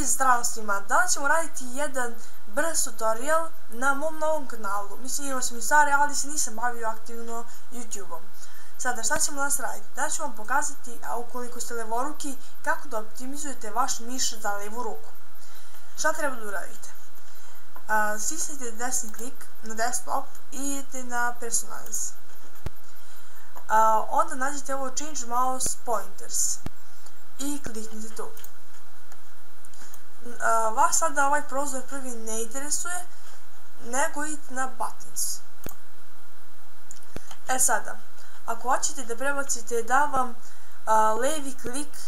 I zdravo svima, danas ćemo raditi jedan brz tutorial na mom novom kanalu. Mislim, imao sam i stari, ali se nisam bavio aktivno YouTube-om. Sada, šta ćemo danas raditi? Danas ću vam pokazati, a ukoliko ste levoruki, kako da optimizujete vaš miš za levu ruku. Šta treba da uradite? Stisnite desni klik na desktop i idete na Personalize. Onda nađete ovo Change Mouse Pointers i kliknite tu. Vas sada ovaj prozor prvi ne interesuje, nego idite na Buttons. Sada, ako hoćete da prebacite da vam levi klik,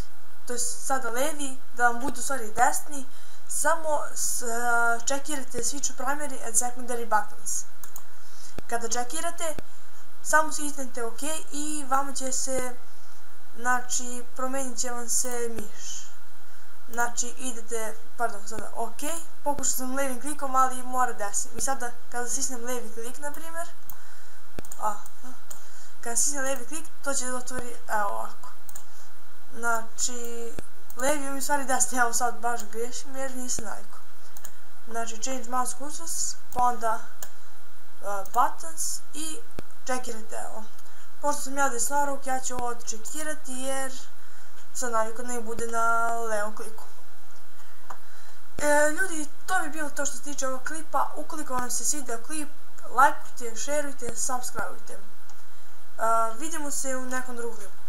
to je sada levi, da vam budu stvari desni, samo čekirate Switch Primary and Secondary Buttons. Kada čekirate, samo stisnete OK i vama će se, znači, promenit će vam se miš. Znači, idete, sada OK, pokušao sam levim klikom, ali mora desnim. I sada, kada stisnem levi klik, na primjer, kada stisnem levi klik, to će da otvori, evo ovako. Znači, levi mi stvari desni, evo sad baš grešim jer nisam navikao. Znači, Change Mouse Cursors, pa onda Buttons i čekirate, evo. Pošto sam ja desnoruk, ja ću ovo odčekirati jer sam navikao da ne bude na levom kliku. Ljudi, to bi bilo to što se tiče ovog klipa. Ukoliko vam se svidio klip, lajkujte, šerujte, subscribeujte. Vidimo se u nekom drugom klipu.